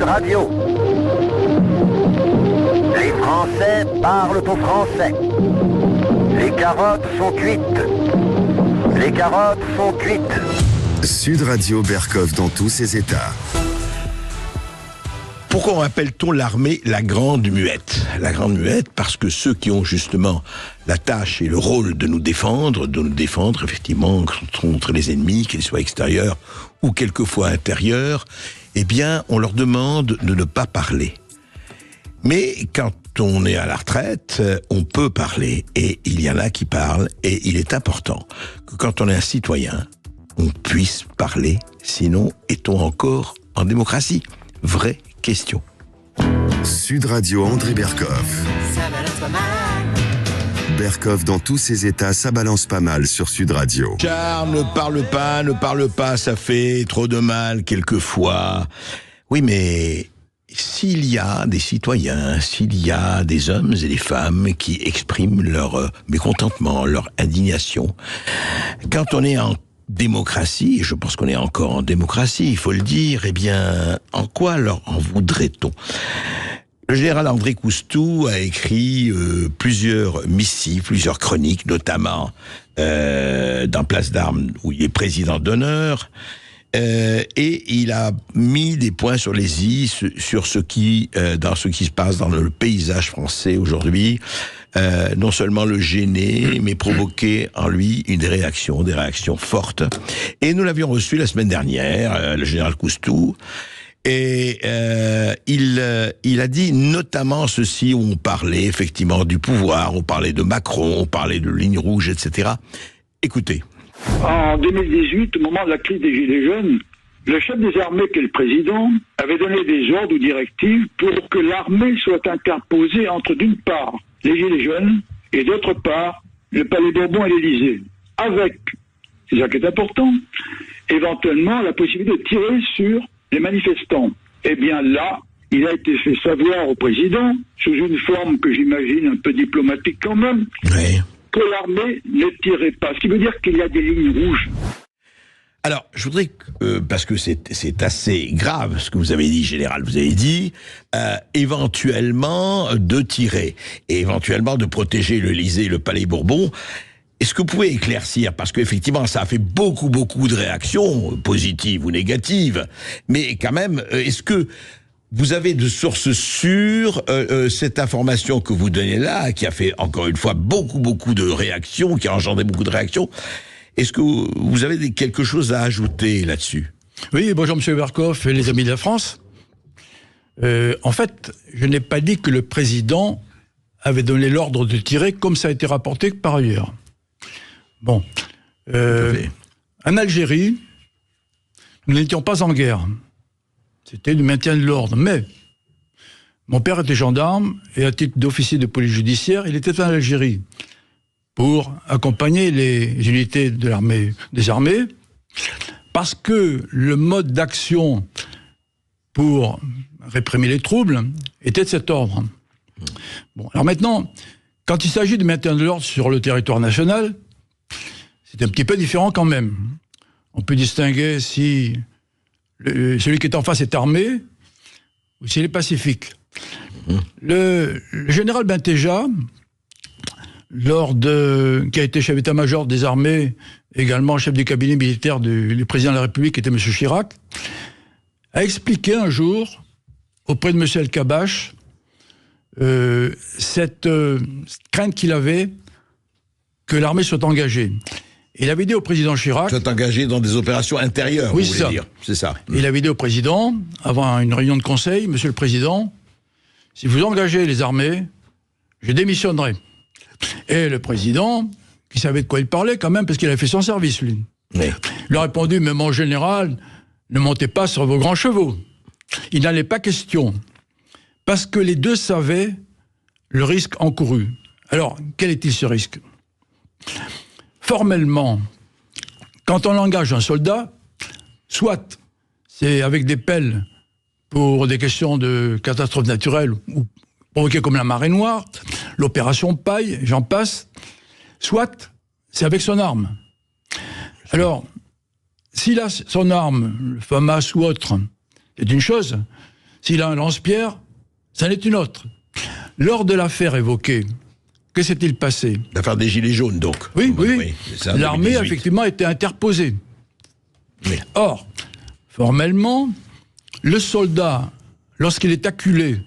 Radio. Les Français parlent au français. Les carottes sont cuites. Les carottes sont cuites. Sud Radio Berkov dans tous ses états. Pourquoi appelle-t-on l'armée la Grande Muette ? La Grande Muette parce que ceux qui ont justement la tâche et le rôle de nous défendre effectivement contre les ennemis, qu'ils soient extérieurs ou quelquefois intérieurs, eh bien, on leur demande de ne pas parler. Mais quand on est à la retraite, on peut parler, et il y en a qui parlent, et il est important que quand on est un citoyen, on puisse parler, sinon est-on encore en démocratie ? Vraie question. Sud Radio André Berkov. Ça balance pas mal. Berkov dans tous ses états, ça balance pas mal sur Sud Radio. Charles, ne parle pas, ça fait trop de mal quelquefois. Oui, mais s'il y a des citoyens, s'il y a des hommes et des femmes qui expriment leur mécontentement, leur indignation, quand on est en démocratie, et je pense qu'on est encore en démocratie, il faut le dire, eh bien, en quoi leur en voudrait-on ? Le général André Coustou a écrit plusieurs missives, plusieurs chroniques, notamment dans Place d'Armes, où il est président d'honneur, et il a mis des points sur les i sur ce qui se passe dans le paysage français aujourd'hui. Non seulement le gêner, mais provoquer en lui des réactions fortes. Et nous l'avions reçu la semaine dernière, le général Coustou, et il a dit notamment ceci, où on parlait effectivement du pouvoir, on parlait de Macron, on parlait de ligne rouge, etc. Écoutez. En 2018, au moment de la crise des Gilets jaunes, le chef des armées, qui est le président, avait donné des ordres ou directives pour que l'armée soit interposée entre, d'une part, les Gilets jaunes, et d'autre part, le Palais Bourbon et l'Élysée. Avec, c'est ça qui est important, éventuellement la possibilité de tirer sur les manifestants. Eh bien là, il a été fait savoir au président, sous une forme que j'imagine un peu diplomatique quand même, Oui. que l'armée ne tirait pas. Ce qui veut dire qu'il y a des lignes rouges. Alors, je voudrais, parce que c'est assez grave ce que vous avez dit, général. Vous avez dit éventuellement de tirer et éventuellement de protéger l'Élysée et le Palais Bourbon. Est-ce que vous pouvez éclaircir ? Parce qu'effectivement, ça a fait beaucoup de réactions, positives ou négatives. Mais quand même, est-ce que vous avez de sources sûres cette information que vous donnez là, qui a fait encore une fois beaucoup de réactions, qui a engendré beaucoup de réactions ? Est-ce que vous avez quelque chose à ajouter là-dessus ? Oui, bonjour M. Berkov et les amis de la France. En fait, je n'ai pas dit que le président avait donné l'ordre de tirer, comme ça a été rapporté par ailleurs. Bon. En Algérie, nous n'étions pas en guerre. C'était du maintien de l'ordre. Mais mon père était gendarme et à titre d'officier de police judiciaire, il était en Algérie pour accompagner les unités de l'armée, des armées, parce que le mode d'action pour réprimer les troubles était de cet ordre. Bon, alors maintenant, quand il s'agit de maintenir de l'ordre sur le territoire national, c'est un petit peu différent quand même. On peut distinguer si celui qui est en face est armé ou s'il est pacifique. Le général Benteja, qui a été chef d'état-major des armées, également chef du cabinet militaire du président de la République, qui était M. Chirac, a expliqué un jour, auprès de M. El-Kabache, cette crainte qu'il avait que l'armée soit engagée. Il avait dit au président Chirac... Soit engagé dans des opérations intérieures, oui, vous voulez dire. C'est ça. Il avait dit au président, avant une réunion de conseil, Monsieur le Président, si vous engagez les armées, je démissionnerai. Et le président, qui savait de quoi il parlait quand même, parce qu'il avait fait son service, lui, oui. lui a répondu, mais mon général, ne montez pas sur vos grands chevaux. Il n'en est pas question. Parce que les deux savaient le risque encouru. Alors, quel est-il ce risque ? Formellement, quand on engage un soldat, soit c'est avec des pelles pour des questions de catastrophes naturelles ou provoquées comme la marée noire, l'opération Paille, j'en passe, soit c'est avec son arme. Alors, s'il a son arme, le FAMAS ou autre, c'est une chose. S'il a un lance-pierre, ça n'est une autre. Lors de l'affaire évoquée, que s'est-il passé? L'affaire des Gilets jaunes, donc. Oui. C'est ça, L'armée 2018. a effectivement été interposée. Oui. Or, formellement, le soldat, lorsqu'il est acculé,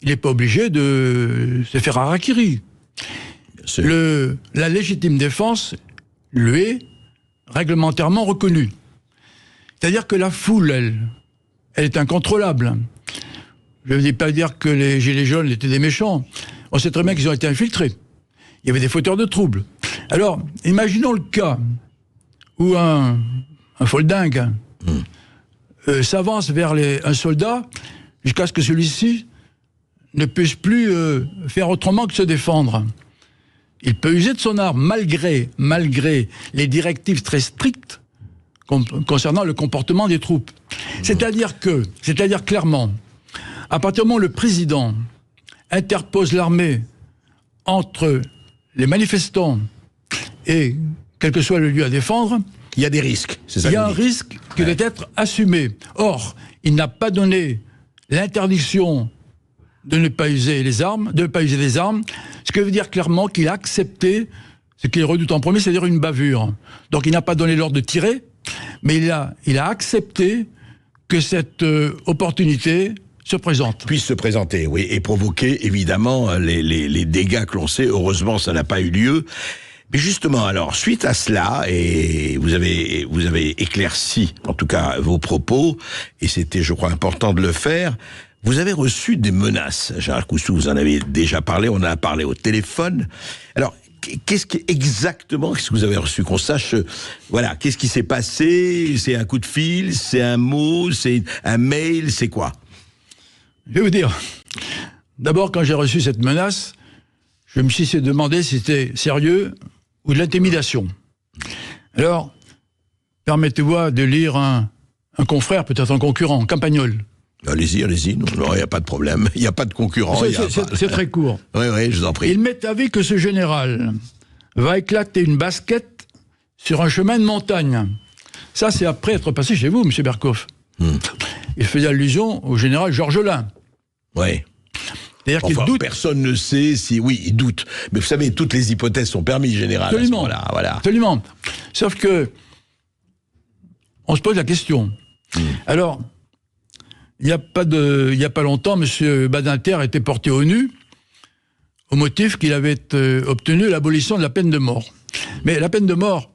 il n'est pas obligé de se faire harakiri. La légitime défense lui est réglementairement reconnue. C'est-à-dire que la foule, elle est incontrôlable. Je ne veux pas dire que les Gilets jaunes étaient des méchants. On sait très bien qu'ils ont été infiltrés. Il y avait des fauteurs de troubles. Alors, imaginons le cas où un foldingue s'avance vers un soldat jusqu'à ce que celui-ci ne puisse plus faire autrement que se défendre. Il peut user de son arme malgré les directives très strictes concernant le comportement des troupes. C'est-à-dire clairement, à partir du moment où le président interpose l'armée entre les manifestants et quel que soit le lieu à défendre, il y a des risques, c'est ça. Il y a un risque qui doit être assumé. Or, il n'a pas donné l'interdiction de ne pas user les armes, ce qui veut dire clairement qu'il a accepté ce qu'il redoute en premier, c'est-à-dire une bavure. Donc il n'a pas donné l'ordre de tirer, mais il a accepté que cette opportunité se présente. Puisse se présenter, oui, et provoquer évidemment les dégâts que l'on sait. Heureusement, ça n'a pas eu lieu. Mais justement, alors, suite à cela, et vous avez éclairci, en tout cas, vos propos, et c'était, je crois, important de le faire, vous avez reçu des menaces. Gérald Cousteau, vous en avez déjà parlé, on en a parlé au téléphone. Alors, qu'est-ce que vous avez reçu, qu'on sache, voilà, qu'est-ce qui s'est passé? C'est un coup de fil, c'est un mot, c'est un mail, c'est quoi? Je vais vous dire, d'abord, quand j'ai reçu cette menace, je me suis demandé si c'était sérieux ou de l'intimidation. Alors, permettez-moi de lire un confrère, peut-être un concurrent, Campagnol. Allez-y, non, il n'y a pas de problème, il n'y a pas de concurrent. C'est très court. Oui, je vous en prie. Il m'est avis que ce général va éclater une basket sur un chemin de montagne. Ça, c'est après être passé chez vous, M. Berkoff. Il faisait allusion au général Georges Lain. Oui. C'est-à-dire qu'il doute. Personne ne sait si... Oui, il doute. Mais vous savez, toutes les hypothèses sont permises, général. Absolument. Voilà. Absolument. Sauf que on se pose la question. Alors, il n'y a pas longtemps, M. Badinter a été porté au nu au motif qu'il avait obtenu l'abolition de la peine de mort. Mais la peine de mort,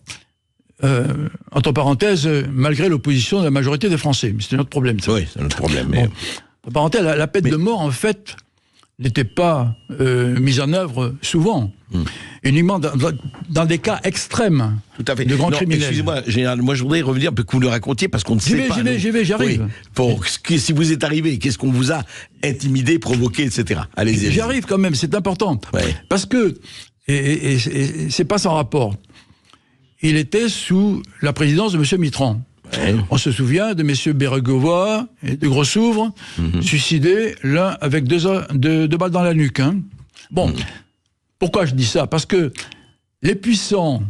entre parenthèses, malgré l'opposition de la majorité des Français. C'est notre problème. Ça. Oui, c'est notre problème. Bon, entre parenthèses, la peine de mort, en fait, n'était pas mise en œuvre souvent. Uniquement dans des cas extrêmes. Tout à fait. De grands criminels. Excusez-moi, général, moi je voudrais revenir que vous le racontiez parce qu'on ne sait pas. J'arrive. Oui. Si vous êtes arrivé, qu'est-ce qu'on vous a intimidé, provoqué, etc. Allez-y. J'arrive quand même, c'est important. Ouais. Parce que, et c'est pas sans rapport, il était sous la présidence de M. Mitterrand. Ouais. On se souvient de messieurs Bérégovoy et de Grossouvre, suicidés, l'un avec deux balles dans la nuque. Bon, pourquoi je dis ça? Parce que les puissants,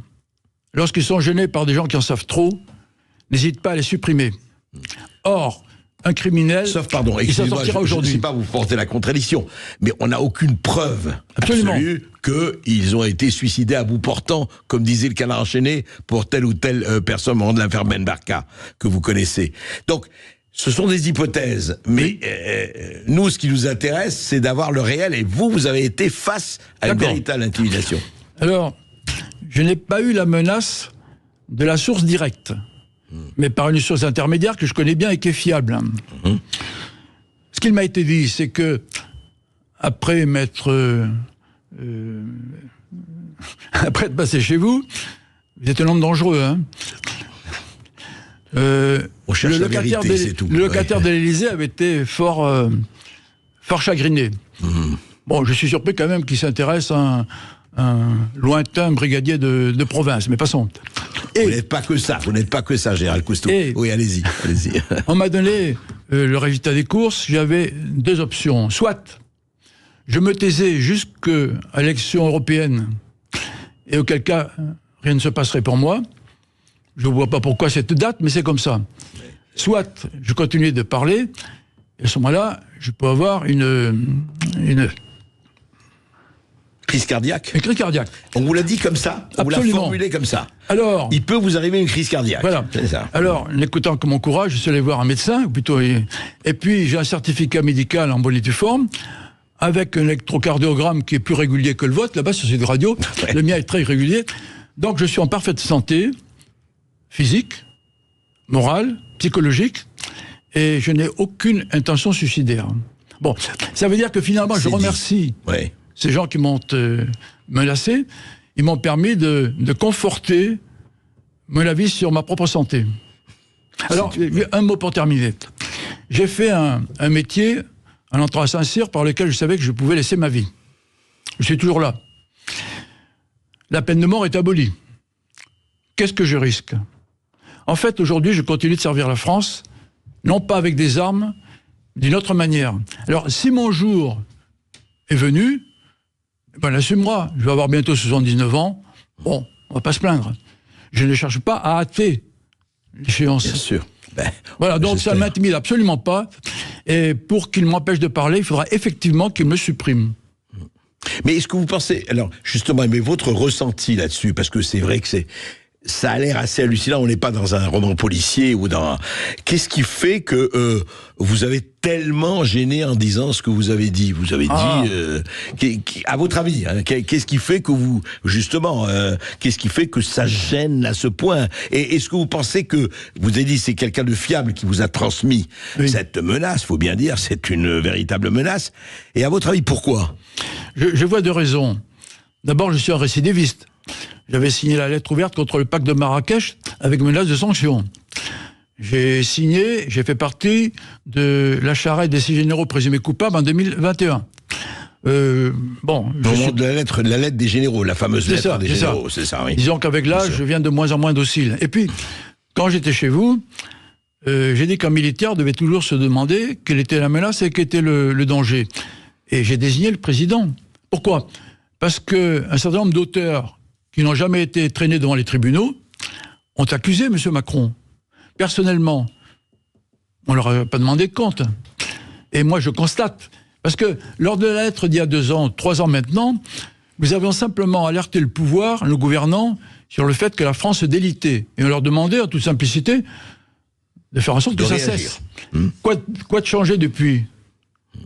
lorsqu'ils sont gênés par des gens qui en savent trop, n'hésitent pas à les supprimer. Or, un criminel, sauf, pardon, il s'en sortira aujourd'hui. Je ne sais pas vous porter la contradiction, mais on n'a aucune preuve absolue qu'ils ont été suicidés à bout portant, comme disait le Canard enchaîné, pour telle ou telle personne au moment de l'affaire Ben Barka, que vous connaissez. Donc, ce sont des hypothèses, mais nous, ce qui nous intéresse, c'est d'avoir le réel, et vous avez été face à une véritable intimidation. Alors, je n'ai pas eu la menace de la source directe, mais par une source intermédiaire que je connais bien et qui est fiable. Ce qu'il m'a été dit, c'est que, après m'être... après être passé chez vous, vous êtes un homme dangereux, on cherche la vérité, c'est tout. Le locataire de l'Élysée avait été fort chagriné. Bon, je suis surpris quand même qu'il s'intéresse à un lointain brigadier de province, mais passons. Vous n'êtes pas que ça, Gérald Cousteau. Oui, allez-y. On m'a donné le résultat des courses, j'avais deux options. Soit je me taisais jusqu'à l'élection européenne, et auquel cas, rien ne se passerait pour moi. Je ne vois pas pourquoi cette date, mais c'est comme ça. Soit je continuais de parler, Et à ce moment-là, je peux avoir une Crise cardiaque. crise cardiaque. On vous l'a dit comme ça. On vous l'a Absolument. formulé comme ça. Alors, Il peut vous arriver une crise cardiaque. voilà. C'est ça. Alors, n'écoutant que mon courage, je suis allé voir un médecin, ou plutôt, et puis j'ai un certificat médical en bonne et due forme, avec un électrocardiogramme qui est plus régulier que le vôtre, là-bas sur Sud Radio. Ouais. Le mien est très irrégulier. Donc, je suis en parfaite santé, physique, morale, psychologique, et je n'ai aucune intention suicidaire. Bon, ça veut dire que finalement, je C'est dit. remercie Ouais. ces gens qui m'ont menacé. Ils m'ont permis de conforter mon avis sur ma propre santé. Alors, un mot pour terminer. J'ai fait un métier, en entrant à Saint-Cyr, par lequel je savais que je pouvais laisser ma vie. Je suis toujours là. La peine de mort est abolie. Qu'est-ce que je risque? En fait, aujourd'hui, je continue de servir la France, non pas avec des armes, d'une autre manière. Alors, si mon jour est venu, ben, on l'assumera. Je vais avoir bientôt 79 ans. Bon, on va pas se plaindre. Je ne cherche pas à hâter l'échéance. Bien sûr. Ben, Voilà, donc ça ne j'espère. m'intimide absolument pas. Et pour qu'il m'empêche de parler, il faudra effectivement qu'il me supprime. Mais est-ce que vous pensez, alors justement, mais votre ressenti là-dessus, parce que c'est vrai que ça a l'air assez hallucinant, on n'est pas dans un roman policier ou dans... Qu'est-ce qui fait que vous avez tellement gêné en disant ce que vous avez dit? Vous avez dit, à votre avis, hein, qu'est-ce qui fait que vous, justement, qu'est-ce qui fait que ça gêne à ce point? Et est-ce que vous pensez que, vous avez dit, c'est quelqu'un de fiable qui vous a transmis cette menace, faut bien dire, c'est une véritable menace. Et à votre avis, pourquoi? Je vois deux raisons. D'abord, je suis un récidiviste. J'avais signé la lettre ouverte contre le pacte de Marrakech avec menace de sanctions. J'ai signé, j'ai fait partie de la charrette des 6 généraux présumés coupables en 2021. Bon, De la lettre des généraux, la fameuse lettre des généraux, c'est ça, oui. Disons qu'avec l'âge, je viens de moins en moins docile. Et puis, quand j'étais chez vous, j'ai dit qu'un militaire devait toujours se demander quelle était la menace et quel était le danger. Et j'ai désigné le président. Pourquoi? Parce qu'un certain nombre d'auteurs qui n'ont jamais été traînés devant les tribunaux ont accusé M. Macron. Personnellement, on ne leur a pas demandé de compte. Et moi, je constate. Parce que lors de la lettre d'il y a 2 ans, 3 ans maintenant, nous avions simplement alerté le pouvoir, le gouvernant, sur le fait que la France se délitait. Et on leur demandait, en toute simplicité, de faire en sorte que ça cesse. Quoi de changé depuis?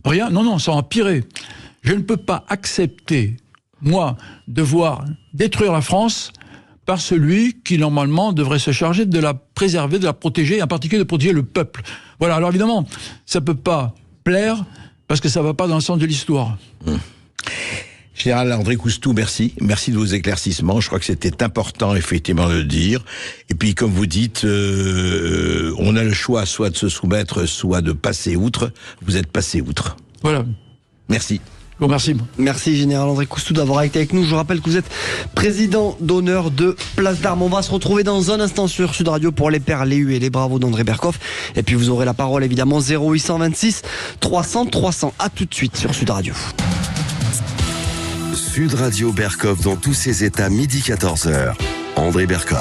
Rien? Non, ça a empiré. Je ne peux pas accepter, moi, de voir détruire la France par celui qui, normalement, devrait se charger de la préserver, de la protéger, en particulier de protéger le peuple. Voilà, alors évidemment, ça ne peut pas plaire, parce que ça ne va pas dans le sens de l'histoire. Général André Coustou, merci. Merci de vos éclaircissements. Je crois que c'était important, effectivement, de le dire. Et puis, comme vous dites, on a le choix soit de se soumettre, soit de passer outre. Vous êtes passé outre. Voilà. Merci. Je vous remercie. Merci Général André Coustou d'avoir été avec nous. Je vous rappelle que vous êtes président d'honneur de Place d'Armes. On va se retrouver dans un instant sur Sud Radio pour les Pères, les U et les Bravos d'André Berkoff. Et puis vous aurez la parole évidemment 0826 300 300. À tout de suite sur Sud Radio. Sud Radio Berkoff dans tous ses états, midi 14h. André Berkoff.